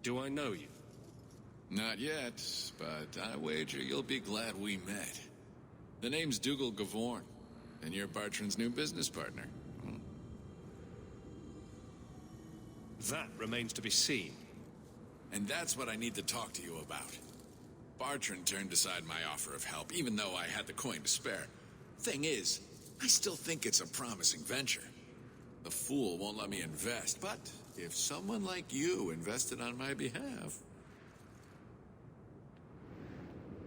Do I know you? Not yet, but I wager you'll be glad we met. The name's Dougal Gavorn, and you're Bartrand's new business partner. That remains to be seen. And that's what I need to talk to you about. Bartrand turned aside my offer of help, even though I had the coin to spare. Thing is, I still think it's a promising venture. The fool won't let me invest, but if someone like you invested on my behalf...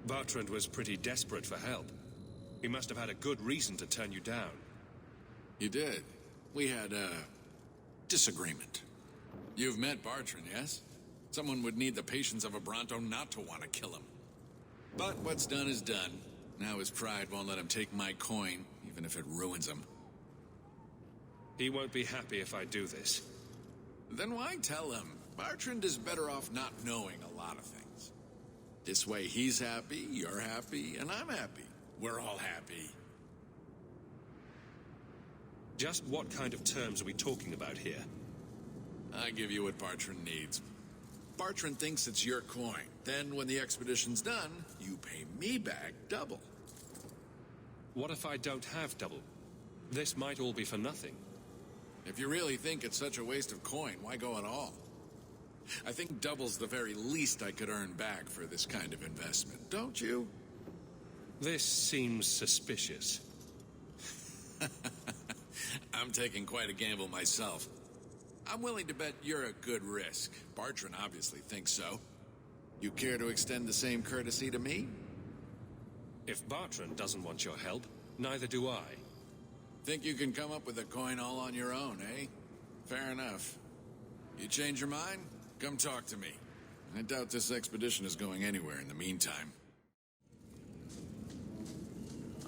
Bartrand was pretty desperate for help. He must have had a good reason to turn you down. You did. We had a disagreement. You've met Bartrand, yes? Someone would need the patience of a Bronto not to want to kill him. But what's done is done. Now his pride won't let him take my coin, even if it ruins him. He won't be happy if I do this. Then why tell him? Bartrand is better off not knowing a lot of things. This way he's happy, you're happy, and I'm happy. We're all happy. Just what kind of terms are we talking about here? I give you what Bartrand needs. Bartrand thinks it's your coin. Then when the expedition's done, you pay me back double. What if I don't have double? This might all be for nothing. If you really think it's such a waste of coin, why go at all? I think double's the very least I could earn back for this kind of investment, don't you? This seems suspicious. I'm taking quite a gamble myself. I'm willing to bet you're a good risk. Bartrand obviously thinks so. You care to extend the same courtesy to me? If Bartrand doesn't want your help, neither do I. Think you can come up with a coin all on your own, eh? Fair enough. You change your mind? Come talk to me. I doubt this expedition is going anywhere in the meantime.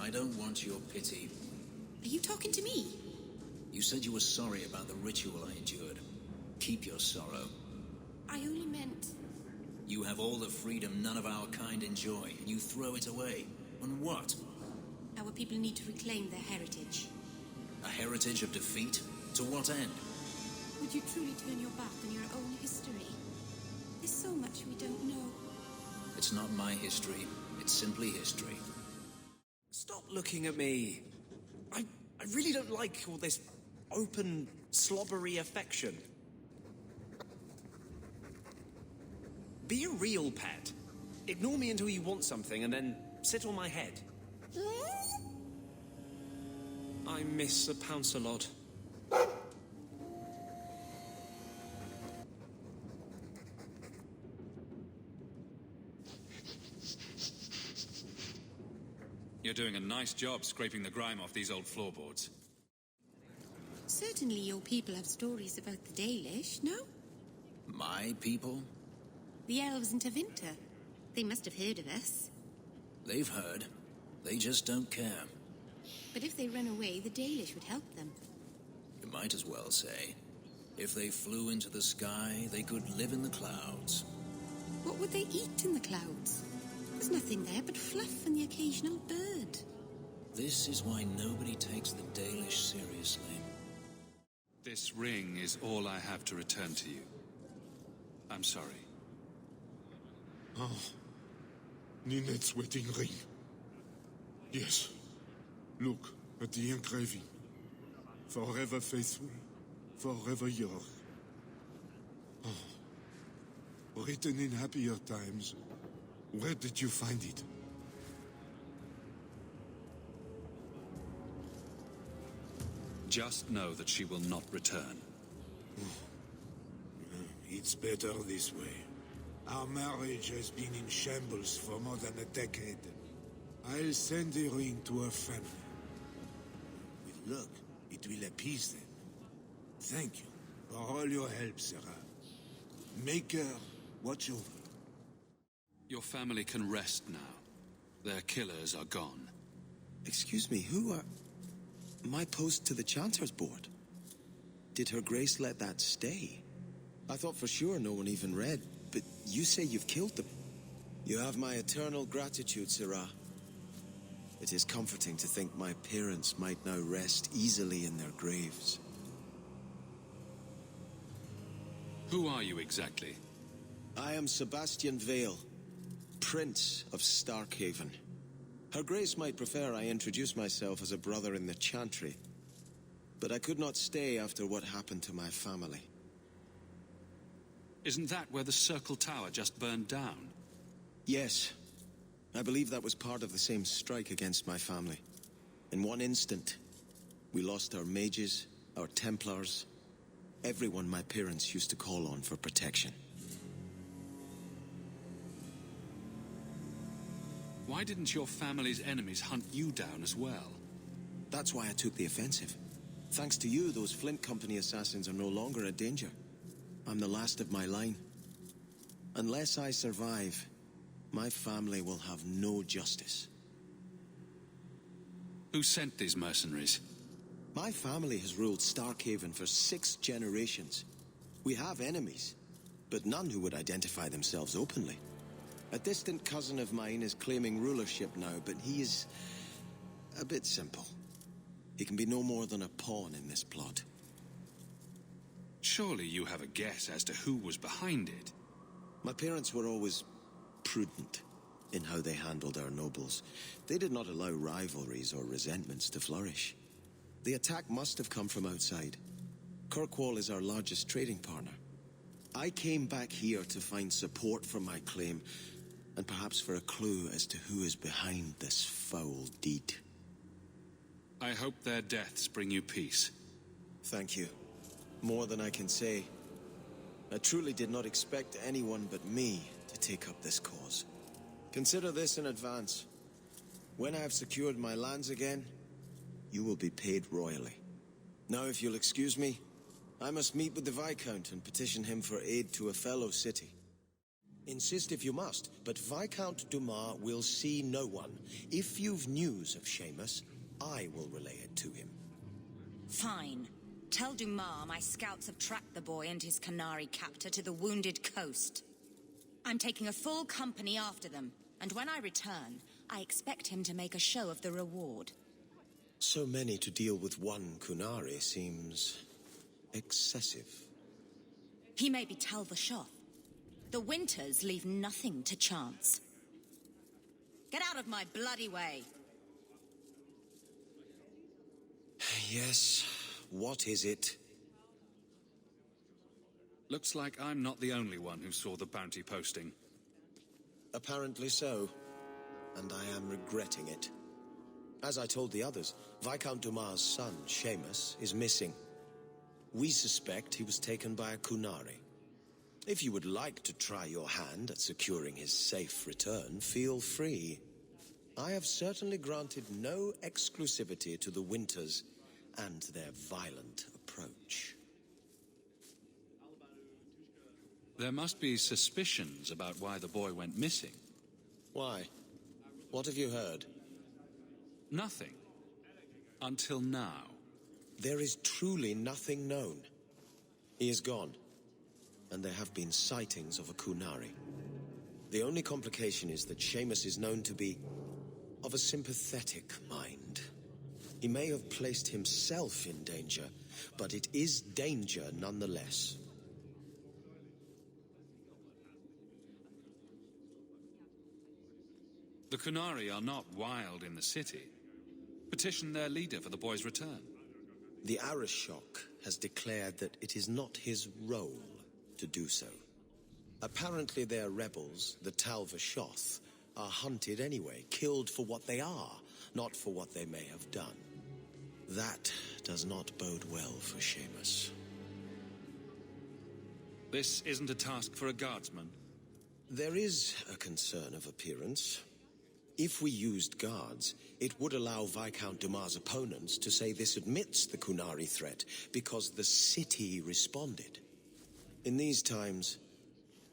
I don't want your pity. Are you talking to me? You said you were sorry about the ritual I endured. Keep your sorrow. I only meant... You have all the freedom none of our kind enjoy, and you throw it away. On what? Our people need to reclaim their heritage. A heritage of defeat? To what end? Would you truly turn your back on your own history? There's so much we don't know. It's not my history. It's simply history. Stop looking at me. I really don't like all this open, slobbery affection. Be a real pet. Ignore me until you want something and then sit on my head. I miss a pounce-a-lot. You're doing a nice job scraping the grime off these old floorboards. Certainly your people have stories about the Dalish, no? My people? The elves in Tevinter. They must have heard of us. They've heard. They just don't care. But if they run away, the Dalish would help them. You might as well say, if they flew into the sky, they could live in the clouds. What would they eat in the clouds? There's nothing there but fluff and the occasional bird. This is why nobody takes the Dalish seriously. This ring is all I have to return to you. I'm sorry. Oh, Ninette's wedding ring. Yes. Look at the engraving. Forever faithful, forever yours. Oh, written in happier times. Where did you find it? Just know that she will not return. It's better this way. Our marriage has been in shambles for more than a decade. I'll send the ring to her family. With luck, it will appease them. Thank you for all your help, Sarah. Make her watch over. Your family can rest now. Their killers are gone. Excuse me, who are... My post to the Chancellor's Board? Did Her Grace let that stay? I thought for sure no one even read, but you say you've killed them. You have my eternal gratitude, Sarah. It is comforting to think my parents might now rest easily in their graves. Who are you exactly? I am Sebastian Vale, Prince of Starkhaven. Her Grace might prefer I introduce myself as a brother in the Chantry, but I could not stay after what happened to my family. Isn't that where the Circle Tower just burned down? Yes. I believe that was part of the same strike against my family. In one instant, we lost our mages, our Templars, everyone my parents used to call on for protection. Why didn't your family's enemies hunt you down as well? That's why I took the offensive. Thanks to you, those Flint Company assassins are no longer a danger. I'm the last of my line. Unless I survive, my family will have no justice. Who sent these mercenaries? My family has ruled Starkhaven for 6 generations. We have enemies, but none who would identify themselves openly. A distant cousin of mine is claiming rulership now, but he is a bit simple. He can be no more than a pawn in this plot. Surely you have a guess as to who was behind it. My parents were always prudent in how they handled our nobles. They did not allow rivalries or resentments to flourish. The attack must have come from outside. Kirkvolll is our largest trading partner. I came back here to find support for my claim, and perhaps for a clue as to who is behind this foul deed. I hope their deaths bring you peace. Thank you. More than I can say. I truly did not expect anyone but me to take up this cause. Consider this in advance. When I have secured my lands again, you will be paid royally. Now, if you'll excuse me, I must meet with the Viscount and petition him for aid to a fellow city. Insist if you must, but Viscount Dumas will see no one. If you've news of Seamus, I will relay it to him. Fine. Tell Dumas my scouts have tracked the boy and his Canary captor to the wounded coast. I'm taking a full company after them, and when I return, I expect him to make a show of the reward. So many to deal with one Kunari seems excessive. He may be Talvashoth. The winters leave nothing to chance. Get out of my bloody way! Yes, what is it? Looks like I'm not the only one who saw the bounty posting. Apparently so, and I am regretting it. As I told the others, Viscount Dumas' son, Seamus, is missing. We suspect he was taken by a Kunari. If you would like to try your hand at securing his safe return, feel free. I have certainly granted no exclusivity to the Winters and their violent approach. There must be suspicions about why the boy went missing. Why? What have you heard? Nothing. Until now. There is truly nothing known. He is gone, and there have been sightings of a Kunari. The only complication is that Seamus is known to be of a sympathetic mind. He may have placed himself in danger, but it is danger nonetheless. The Kunari are not wild in the city. Petition their leader for the boy's return. The Arishok has declared that it is not his role to do so. Apparently their rebels, the Talvashoth, are hunted anyway, killed for what they are, not for what they may have done. That does not bode well for Seamus. This isn't a task for a guardsman. There is a concern of appearance. If we used guards, it would allow Viscount Dumas' opponents to say this admits the Kunari threat because the city responded. In these times,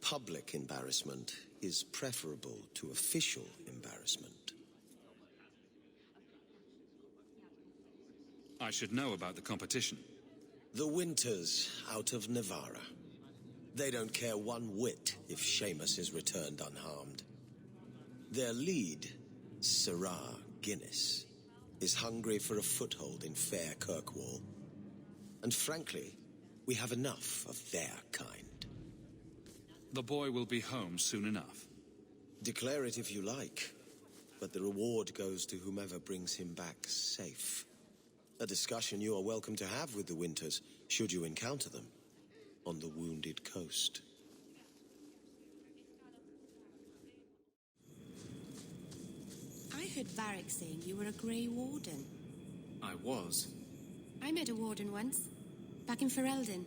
public embarrassment is preferable to official embarrassment. I should know about the competition. The Winters out of Navarra. They don't care one whit if Seamus is returned unharmed. Their lead, Sarah Guinness, is hungry for a foothold in fair Kirkvolll. And frankly, we have enough of their kind. The boy will be home soon enough. Declare it if you like, but the reward goes to whomever brings him back safe. A discussion you are welcome to have with the Winters, should you encounter them, on the wounded coast. I heard Varric saying you were a Grey Warden. I was. I met a Warden once, back in Ferelden.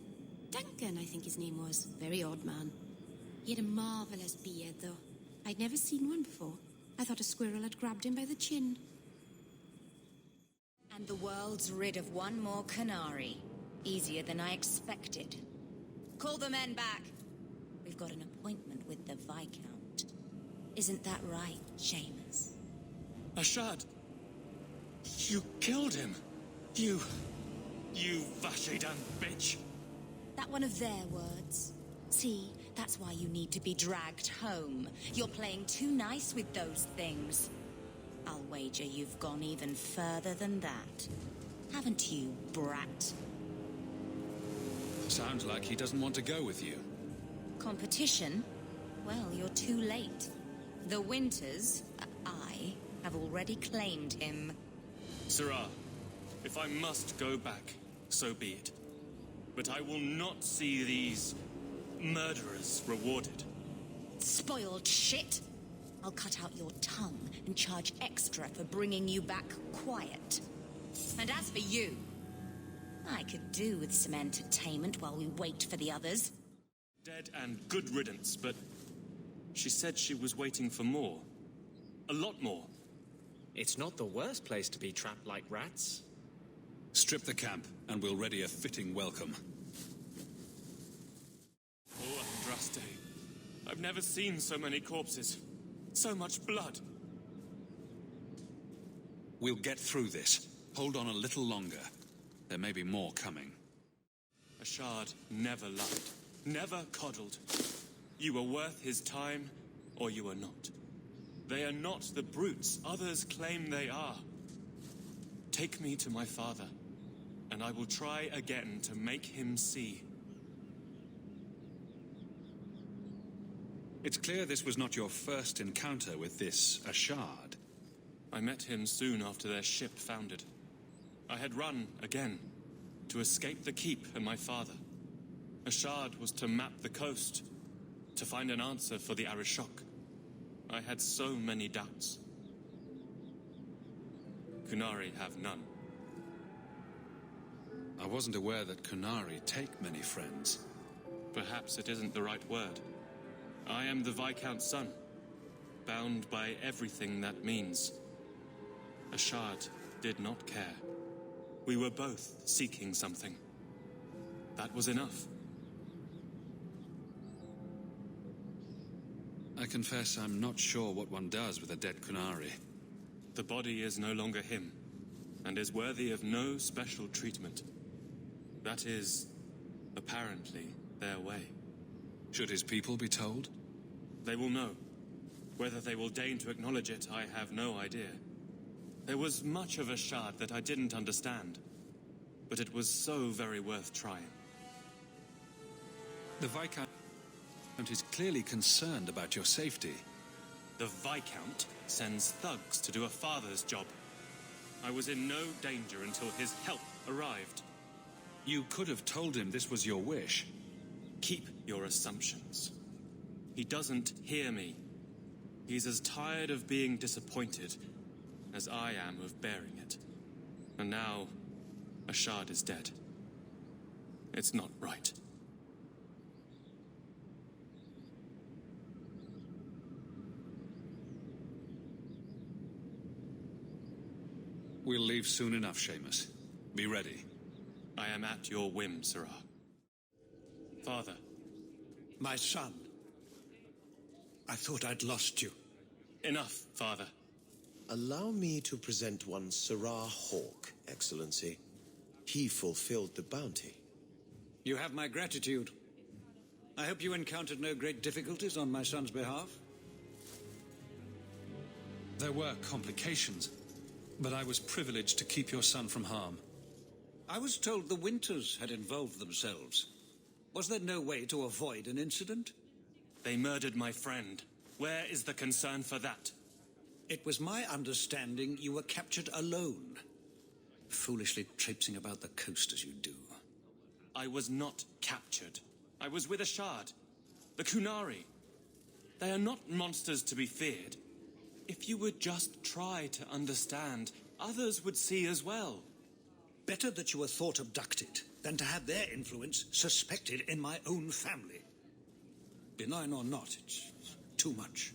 Duncan, I think his name was. Very odd man. He had a marvellous beard, though. I'd never seen one before. I thought a squirrel had grabbed him by the chin. And the world's rid of one more Canary. Easier than I expected. Call the men back. We've got an appointment with the Viscount. Isn't that right, Seamus? Ashad! You killed him! You Vashidan bitch! That one of their words. See, that's why you need to be dragged home. You're playing too nice with those things. I'll wager you've gone even further than that. Haven't you, brat? Sounds like he doesn't want to go with you. Competition? Well, you're too late. The Winters, I, have already claimed him. Sirrah, if I must go back, so be it. But I will not see these murderers rewarded. Spoiled shit! I'll cut out your tongue and charge extra for bringing you back quiet. And as for you, I could do with some entertainment while we wait for the others. Dead and good riddance, but she said she was waiting for more. A lot more. It's not the worst place to be trapped like rats. Strip the camp, and we'll ready a fitting welcome. Oh, Andraste. I've never seen so many corpses. So much blood. We'll get through this. Hold on a little longer. There may be more coming. Ashad never lied. Never coddled. You were worth his time, or you are not. They are not the brutes others claim they are. Take me to my father, and I will try again to make him see. It's clear this was not your first encounter with this Ashad. I met him soon after their ship foundered. I had run again, to escape the keep and my father. Ashad was to map the coast, to find an answer for the Arishok. I had so many doubts. Kunari have none. I wasn't aware that Kunari take many friends. Perhaps it isn't the right word. I am the Viscount's son, bound by everything that means. Ashad did not care. We were both seeking something. That was enough. I confess I'm not sure what one does with a dead Kunari. The body is no longer him, and is worthy of no special treatment. That is, apparently, their way. Should his people be told? They will know. Whether they will deign to acknowledge it, I have no idea. There was much of Ashad that I didn't understand, but it was so very worth trying. The Viscount is clearly concerned about your safety. The Viscount sends thugs to do a father's job. I was in no danger until his help arrived. You could have told him this was your wish. Keep your assumptions. He doesn't hear me. He's as tired of being disappointed as I am of bearing it. And now, Ashad is dead. It's not right. We'll leave soon enough, Seamus. Be ready. I am at your whim, Sirrah. Father. My son. I thought I'd lost you. Enough, Father. Allow me to present one Garrett Houk, Excellency. He fulfilled the bounty. You have my gratitude. I hope you encountered no great difficulties on my son's behalf. There were complications, but I was privileged to keep your son from harm. I was told the Winters had involved themselves. Was there no way to avoid an incident? They murdered my friend. Where is the concern for that? It was my understanding you were captured alone, foolishly traipsing about the coast as you do. I was not captured. I was with a shard. The Kunari. They are not monsters to be feared. If you would just try to understand, others would see as well. Better that you were thought abducted than to have their influence suspected in my own family. Benign or not, it's too much.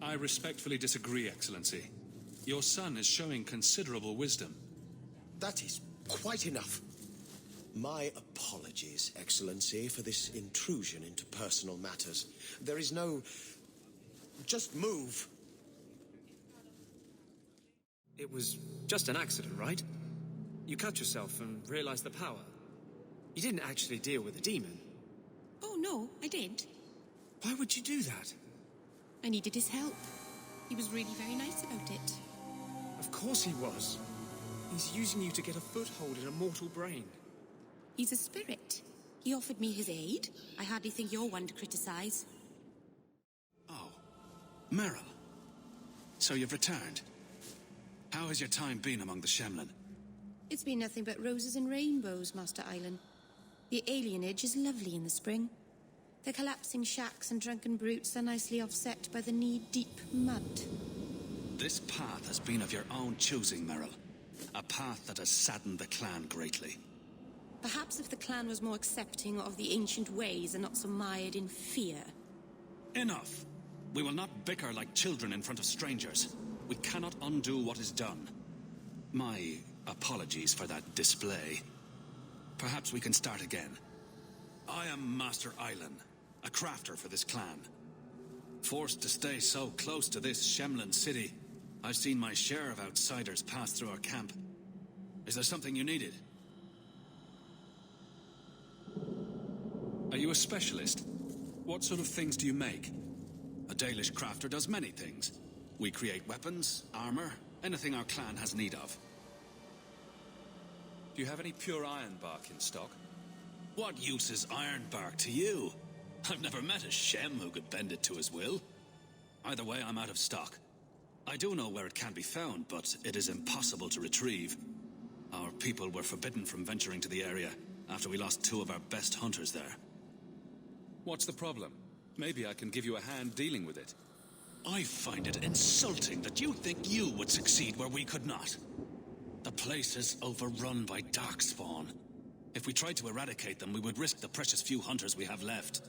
I respectfully disagree, Excellency. Your son is showing considerable wisdom. That is quite enough. My apologies, Excellency, for this intrusion into personal matters. There is no... Just move. It was just an accident, right? You cut yourself and realized the power. You didn't actually deal with a demon. Oh, no, I did. Why would you do that? I needed his help. He was really very nice about it. Of course he was. He's using you to get a foothold in a mortal brain. He's a spirit. He offered me his aid. I hardly think you're one to criticize. Oh, Meryl. So you've returned. How has your time been among the Shemlin? It's been nothing but roses and rainbows, Master Island. The alienage is lovely in the spring. The collapsing shacks and drunken brutes are nicely offset by the knee-deep mud. This path has been of your own choosing, Meryl. A path that has saddened the clan greatly. Perhaps if the clan was more accepting of the ancient ways and not so mired in fear. Enough! We will not bicker like children in front of strangers. We cannot undo what is done. My apologies for that display. Perhaps we can start again. I am Master Island, a crafter for this clan. Forced to stay so close to this Shemlin city, I've seen my share of outsiders pass through our camp. Is there something you needed? Are you a specialist? What sort of things do you make? A Dalish crafter does many things. We create weapons, armor, anything our clan has need of. Do you have any pure iron bark in stock? What use is iron bark to you? I've never met a Shem who could bend it to his will. Either way, I'm out of stock. I do know where it can be found, but it is impossible to retrieve. Our people were forbidden from venturing to the area after we lost 2 of our best hunters there. What's the problem? Maybe I can give you a hand dealing with it. I find it insulting that you think you would succeed where we could not. The place is overrun by darkspawn. If we tried to eradicate them, we would risk the precious few hunters we have left.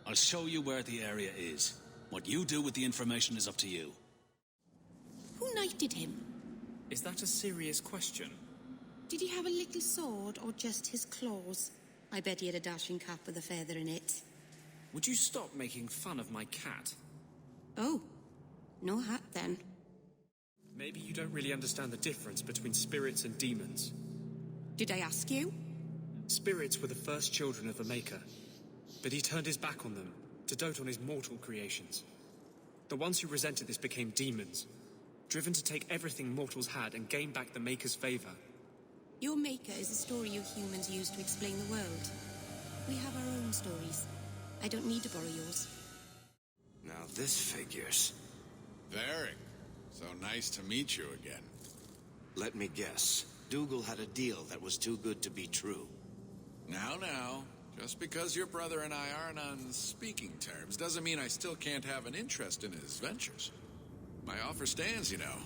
I'll show you where the area is. What you do with the information is up to you. Who knighted him? Is that a serious question? Did he have a little sword or just his claws? I bet he had a dashing cap with a feather in it. Would you stop making fun of my cat? Oh, no hat then. Maybe you don't really understand the difference between spirits and demons. Did I ask you? Spirits were the first children of the Maker, but he turned his back on them to dote on his mortal creations. The ones who resented this became demons, driven to take everything mortals had and gain back the Maker's favor. Your Maker is a story you humans use to explain the world. We have our own stories. I don't need to borrow yours. Now this figures. Very. So nice to meet you again. Let me guess. Dougal had a deal that was too good to be true. Now. Just because your brother and I aren't on speaking terms doesn't mean I still can't have an interest in his ventures. My offer stands, you know.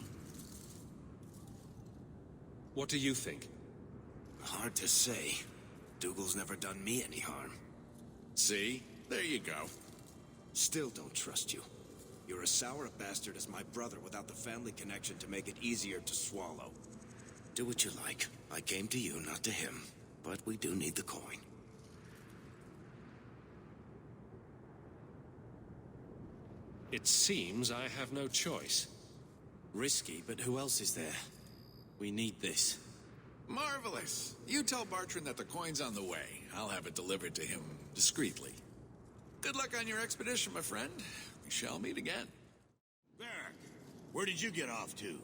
What do you think? Hard to say. Dougal's never done me any harm. See? There you go. Still don't trust you. You're as sour a bastard as my brother without the family connection to make it easier to swallow. Do what you like. I came to you, not to him. But we do need the coin. It seems I have no choice. Risky, but who else is there? We need this. Marvelous. You tell Bartrand that the coin's on the way. I'll have it delivered to him discreetly. Good luck on your expedition, my friend. We shall meet again. Barak, where did you get off to?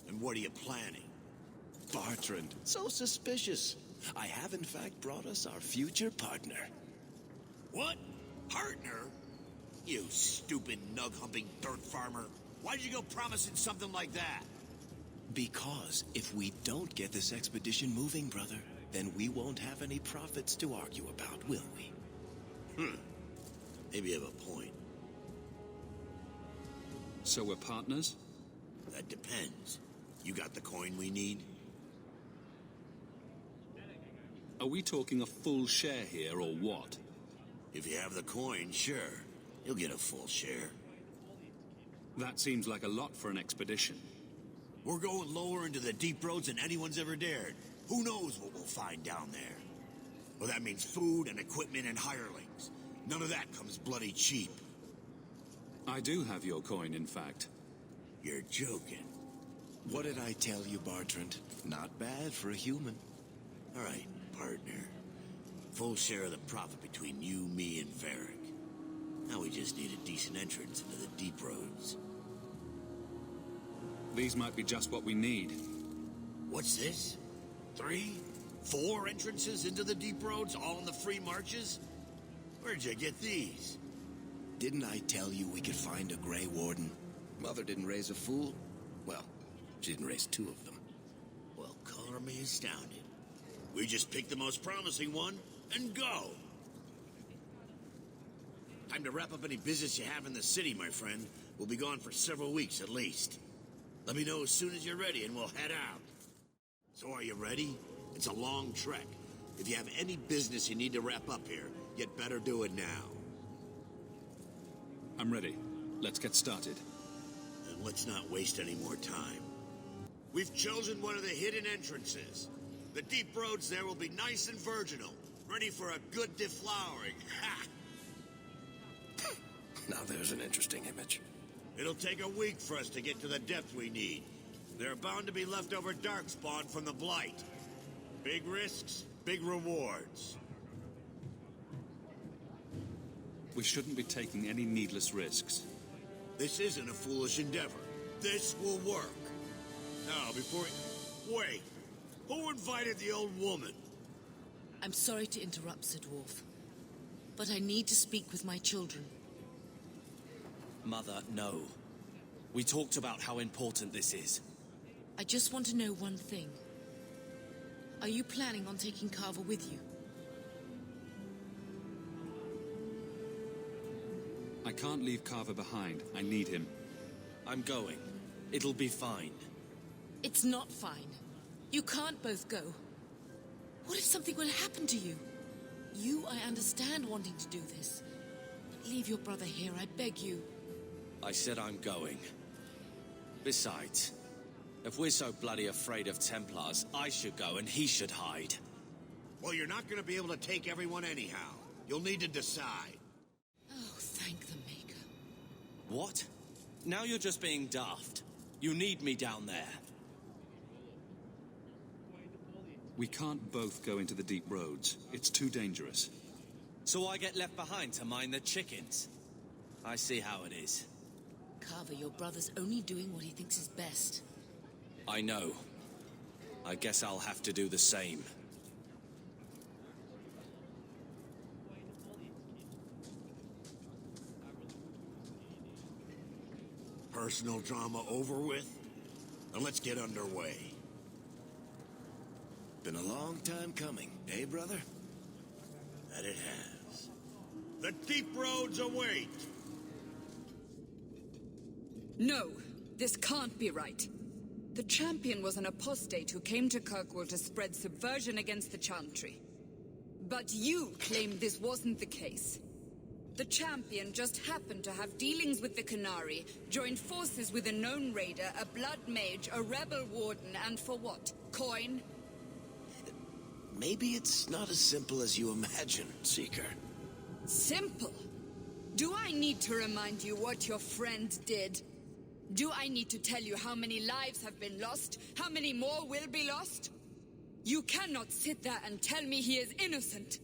And what are you planning? Bartrand, so suspicious. I have in fact brought us our future partner. What? Partner? You stupid nug-humping dirt farmer. Why'd you go promising something like that? Because if we don't get this expedition moving, brother, then we won't have any profits to argue about, will we? Maybe you have a point. So we're partners? That depends. You got the coin we need? Are we talking a full share here, or what? If you have the coin, sure. You'll get a full share. That seems like a lot for an expedition. We're going lower into the deep roads than anyone's ever dared. Who knows what we'll find down there? Well, that means food and equipment and hirelings. None of that comes bloody cheap. I do have your coin, in fact. You're joking. What did I tell you, Bartrand? Not bad for a human. All right, partner. Full share of the profit between you, me, and Varric. Now we just need a decent entrance into the deep roads. These might be just what we need. What's this? 3? 4 entrances into the deep roads, all in the free marches? Where'd you get these? Didn't I tell you we could find a Grey Warden? Mother didn't raise a fool. Well, she didn't raise 2 of them. Well, color me astounded. We just pick the most promising one and go. Time to wrap up any business you have in the city, my friend. We'll be gone for several weeks at least. Let me know as soon as you're ready and we'll head out. So are you ready? It's a long trek. If you have any business you need to wrap up here, you'd better do it now. I'm ready. Let's get started. And let's not waste any more time. We've chosen one of the hidden entrances. The deep roads there will be nice and virginal, ready for a good deflowering. Ha! Now there's an interesting image. It'll take a week for us to get to the depth we need. There are bound to be leftover darkspawn from the Blight. Big risks, big rewards. We shouldn't be taking any needless risks. This isn't a foolish endeavor. This will work. Now, before... Wait! Who invited the old woman? I'm sorry to interrupt, Sir Dwarf, but I need to speak with my children. Mother, no. We talked about how important this is. I just want to know one thing. Are you planning on taking Carver with you? I can't leave Carver behind. I need him. I'm going. It'll be fine. It's not fine. You can't both go. What if something will happen to you? You, I understand wanting to do this. But leave your brother here, I beg you. I said I'm going. Besides, if we're so bloody afraid of Templars, I should go and he should hide. Well, you're not going to be able to take everyone anyhow. You'll need to decide. Oh, thank the Maker. What? Now you're just being daft. You need me down there. We can't both go into the deep roads. It's too dangerous. So I get left behind to mind the chickens. I see how it is. Carver, your brother's only doing what he thinks is best. I know. I guess I'll have to do the same. Personal drama over with? Now let's get underway. Been a long time coming, eh, brother? That it has. The deep roads await! No, this can't be right. The champion was an apostate who came to Kirkwoll to spread subversion against the Chantry. But you claim this wasn't the case. The champion just happened to have dealings with the Canary, joined forces with a known raider, a blood mage, a rebel warden, and for what? Coin? Maybe it's not as simple as you imagine, Seeker. Simple? Do I need to remind you what your friend did? Do I need to tell you how many lives have been lost? How many more will be lost? You cannot sit there and tell me he is innocent.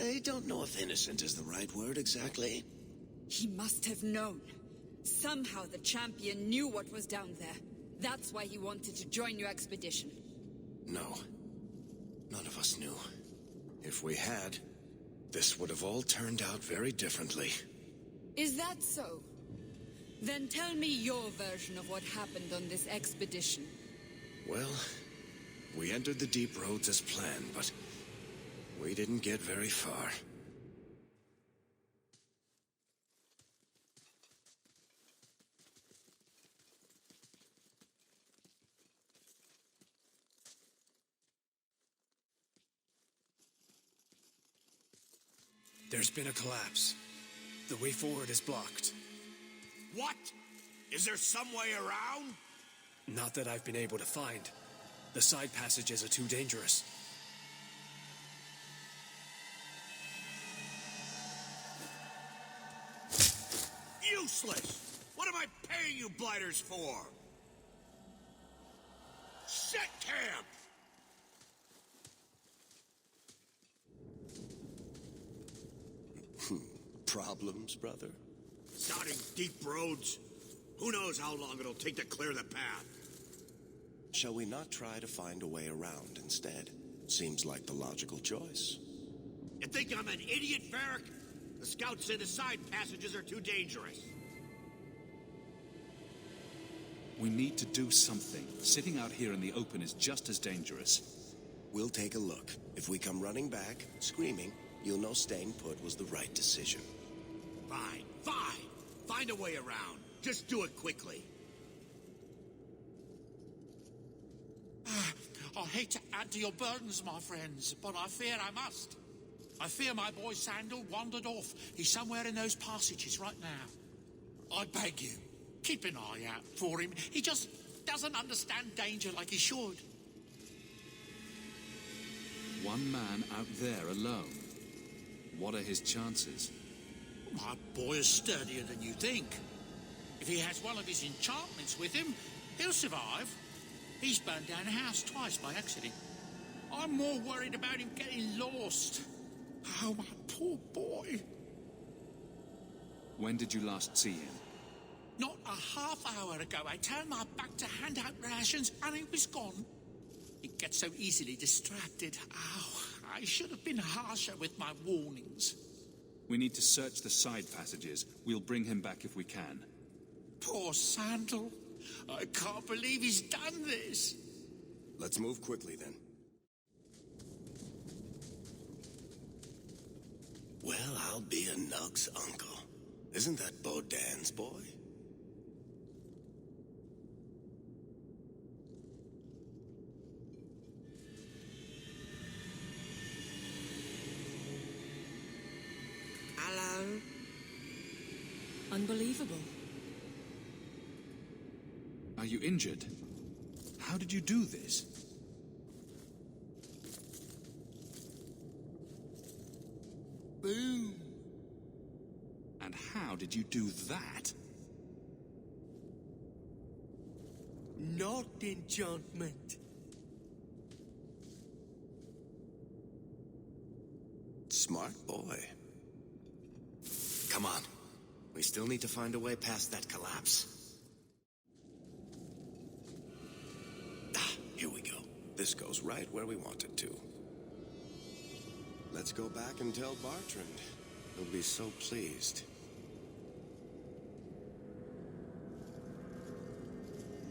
I don't know if innocent is the right word exactly. He must have known. Somehow the champion knew what was down there. That's why he wanted to join your expedition. No. None of us knew. If we had, this would have all turned out very differently. Is that so? Then tell me your version of what happened on this expedition. Well, we entered the deep roads as planned, but we didn't get very far. There's been a collapse. The way forward is blocked. What? Is there some way around? Not that I've been able to find. The side passages are too dangerous. Useless! What am I paying you blighters for? Set camp! Problems, brother? Sodding deep roads? Who knows how long it'll take to clear the path? Shall we not try to find a way around instead? Seems like the logical choice. You think I'm an idiot, Varric? The scouts say the side passages are too dangerous. We need to do something. Sitting out here in the open is just as dangerous. We'll take a look. If we come running back, screaming, you'll know staying put was the right decision. Fine, fine. Find a way around. Just do it quickly. I hate to add to your burdens, my friends, but I fear I must. I fear my boy Sandal wandered off. He's somewhere in those passages right now. I beg you, keep an eye out for him. He just doesn't understand danger like he should. One man out there alone. What are his chances? My boy is sturdier than you think. If he has one of his enchantments with him, he'll survive. He's burned down a house twice by accident. I'm more worried about him getting lost. Oh, my poor boy. When did you last see him? Not a half hour ago, I turned my back to hand out rations and he was gone. He gets so easily distracted. Oh, I should have been harsher with my warnings. We need to search the side passages. We'll bring him back if we can. Poor Sandal. I can't believe he's done this. Let's move quickly, then. Well, I'll be a Nug's uncle. Isn't that Bodan's boy? Hello? Unbelievable. Are you injured? How did you do this? Boom. And how did you do that? Not enchantment. Smart boy. Come on. We still need to find a way past that collapse. Here we go. This goes right where we want it to. Let's go back and tell Bartrand. He'll be so pleased.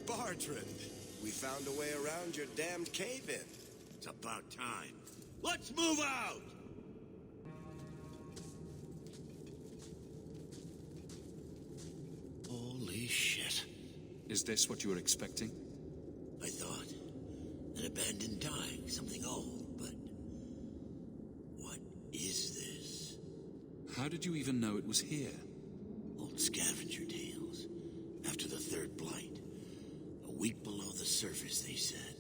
Bartrand, we found a way around your damned cave-in. It's about time. Let's move out! Holy shit. Is this what you were expecting? I thought. An abandoned dying, something old, but... what is this? How did you even know it was here? Old scavenger tales. After the third blight. A week below the surface, they said.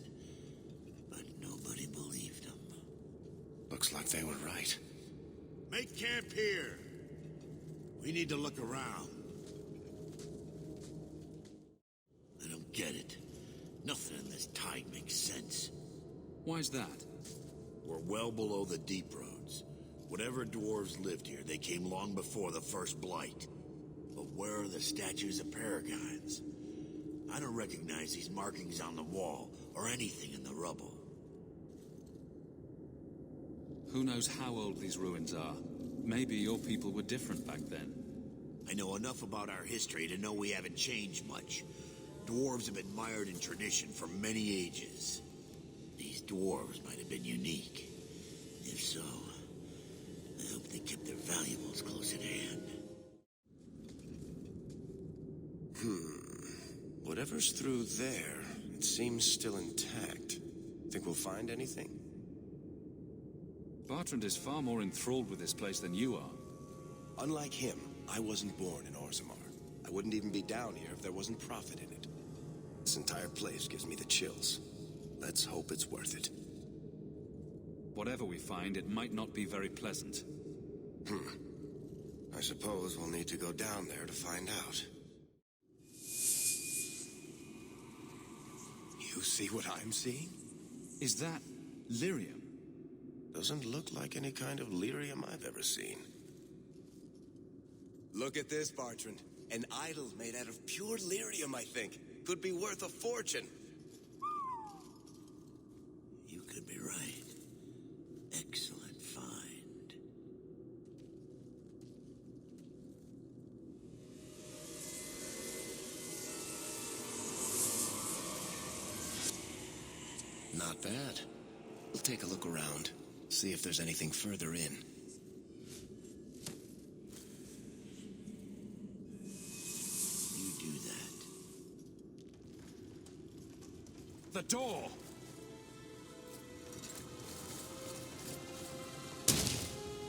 But nobody believed them. Looks like they were right. Make camp here. We need to look around. I don't get it. Nothing in this tide makes sense. Why's that? We're well below the deep roads. Whatever dwarves lived here, they came long before the first blight. But where are the statues of paragons? I don't recognize these markings on the wall, or anything in the rubble. Who knows how old these ruins are? Maybe your people were different back then. I know enough about our history to know we haven't changed much. Dwarves have been mired in tradition for many ages. These dwarves might have been unique. If so, I hope they kept their valuables close at hand. Whatever's through there, it seems still intact. Think we'll find anything? Bertrand is far more enthralled with this place than you are. Unlike him, I wasn't born in Orzammar. I wouldn't even be down here if there wasn't profit in it. This entire place gives me the chills. Let's hope it's worth it. Whatever we find, it might not be very pleasant. I suppose we'll need to go down there to find out. You see what I'm seeing? Is that lyrium? Doesn't look like any kind of lyrium I've ever seen. Look at this, Bertrand. An idol made out of pure lyrium, I think. Could be worth a fortune. You could be right. Excellent find. Not bad. We'll take a look around. See if there's anything further in. You do that. The door!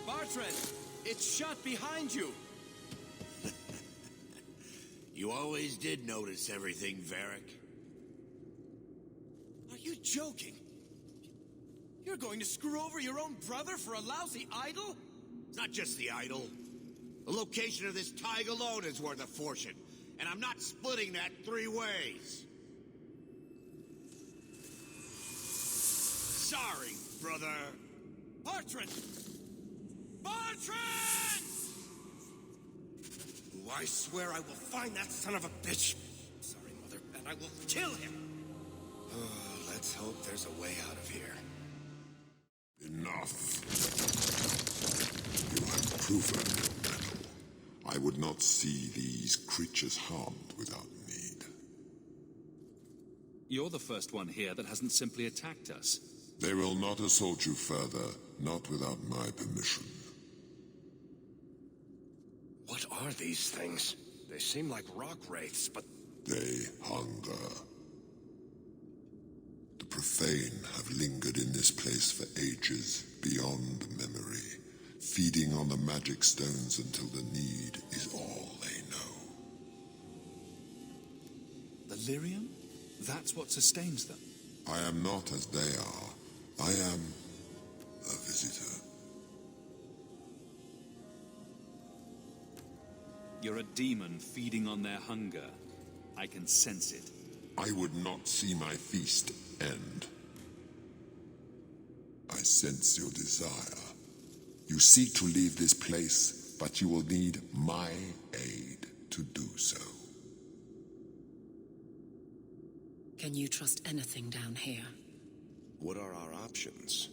Bertrand! It's shut behind you! You always did notice everything, Varric. Are you joking? You're going to screw over your own brother for a lousy idol? It's not just the idol. The location of this tag alone is worth a fortune, and I'm not splitting that 3 ways. Sorry, brother. Bertrand! Bertrand! Oh, I swear I will find that son of a bitch. Sorry, Mother, and I will kill him. Oh, let's hope there's a way out of here. Enough. You have proven your mettle. I would not see these creatures harmed without need. You're the first one here that hasn't simply attacked us. They will not assault you further, not without my permission. What are these things? They seem like rock wraiths, but... They hunger. The profane have lingered in this place for ages, beyond memory, feeding on the magic stones until the need is all they know. The lyrium? That's what sustains them. I am not as they are. I am a visitor. You're a demon feeding on their hunger. I can sense it. I would not see my feast end. I sense your desire. You seek to leave this place, but you will need my aid to do so. Can you trust anything down here? What are our options?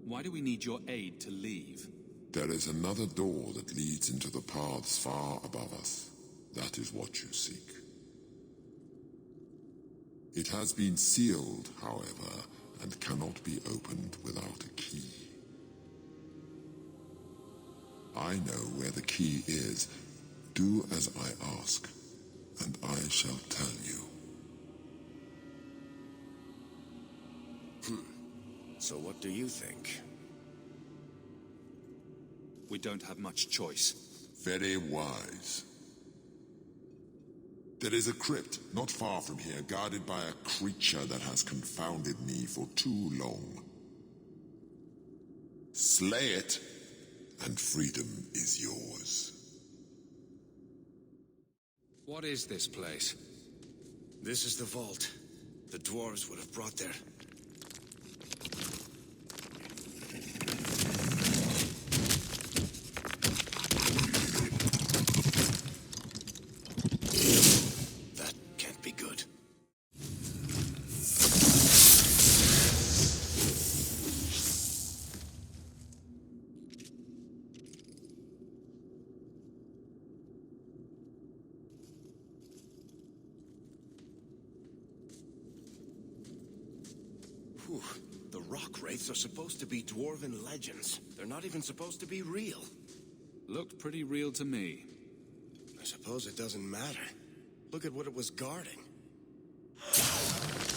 Why do we need your aid to leave? There is another door that leads into the paths far above us. That is what you seek. It has been sealed, however, and cannot be opened without a key. I know where the key is. Do as I ask, and I shall tell you. So what do you think? We don't have much choice. Very wise. There is a crypt not far from here, guarded by a creature that has confounded me for too long. Slay it, and freedom is yours. What is this place? This is the vault. The dwarves would have brought their... That can't be good. Whew. The rock wraiths are supposed to be dwarven legends. They're not even supposed to be real. Looked pretty real to me. I suppose it doesn't matter. Look at what it was guarding.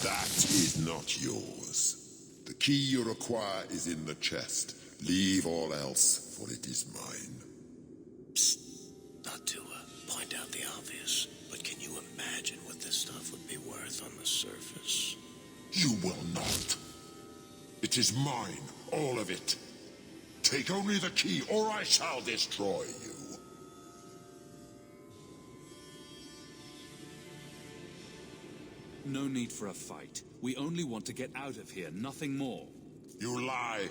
That is not yours. The key you require is in the chest. Leave all else, for it is mine. Psst. Not to point out the obvious, but can you imagine what this stuff would be worth on the surface? You will not. It is mine, all of it. Take only the key, or I shall destroy you. No need for a fight. We only want to get out of here, nothing more. You lie.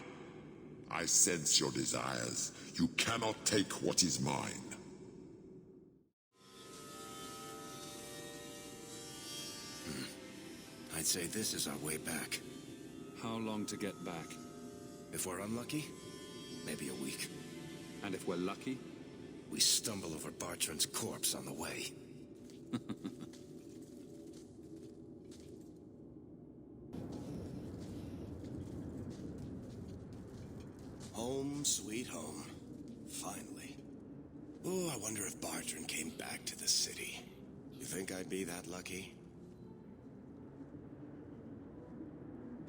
I sense your desires. You cannot take what is mine. I'd say this is our way back. How long to get back? If we're unlucky, maybe a week. And if we're lucky? We stumble over Bartrand's corpse on the way. Home, sweet home. Finally. Oh, I wonder if Bartrand came back to the city. You think I'd be that lucky?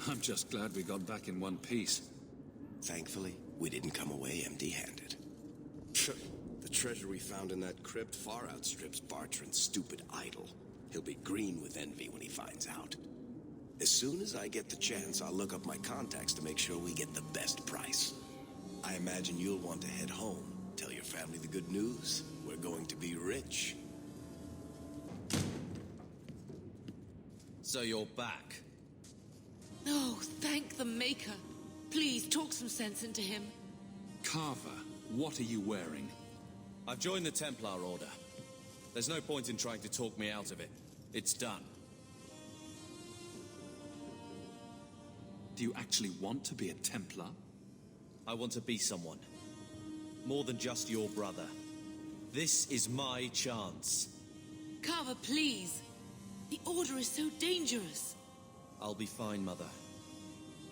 I'm just glad we got back in one piece. Thankfully, we didn't come away empty-handed. The treasure we found in that crypt far outstrips Bartrand's stupid idol. He'll be green with envy when he finds out. As soon as I get the chance, I'll look up my contacts to make sure we get the best price. I imagine you'll want to head home. Tell your family the good news. We're going to be rich. So you're back. No, thank the Maker. Please, talk some sense into him. Carver, what are you wearing? I've joined the Templar Order. There's no point in trying to talk me out of it. It's done. Do you actually want to be a Templar? I want to be someone. More than just your brother. This is my chance. Carver, please. The Order is so dangerous. I'll be fine, Mother.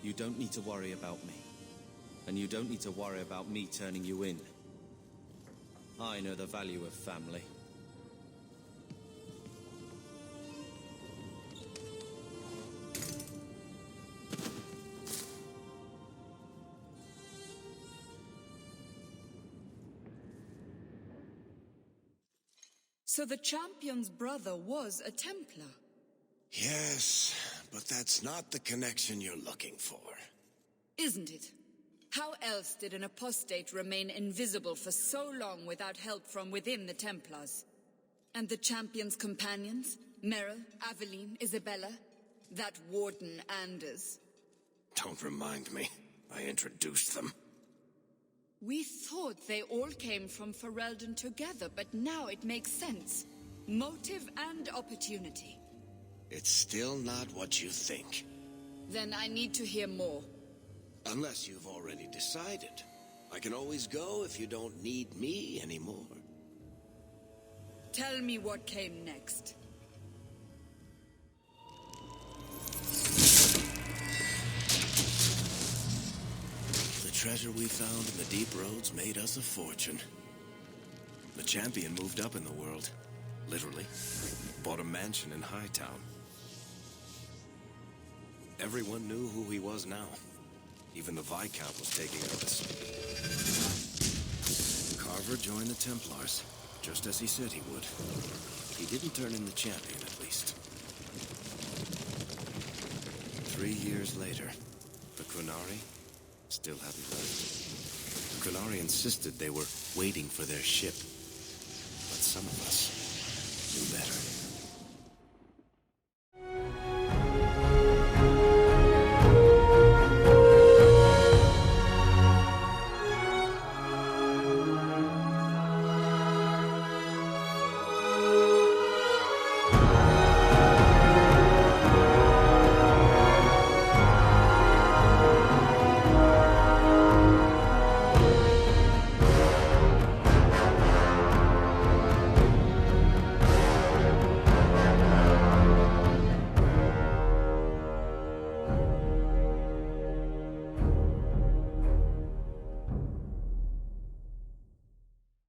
You don't need to worry about me. And you don't need to worry about me turning you in. I know the value of family. So the champion's brother was a Templar? Yes, but that's not the connection you're looking for. Isn't it? How else did an apostate remain invisible for so long without help from within the Templars? And the champion's companions? Merrill, Aveline, Isabella? That warden Anders? Don't remind me. I introduced them. We thought they all came from Ferelden together, but now it makes sense. Motive and opportunity. It's still not what you think. Then I need to hear more. Unless you've already decided. I can always go if you don't need me anymore. Tell me what came next. The treasure we found in the deep roads made us a fortune. The champion moved up in the world. Literally. Bought a mansion in Hightown. Everyone knew who he was now. Even the Viscount was taking notice. Carver joined the Templars, just as he said he would. He didn't turn in the champion, at least. 3 years later, the Qunari still hadn't left. The Qunari insisted they were waiting for their ship. But some of us knew better.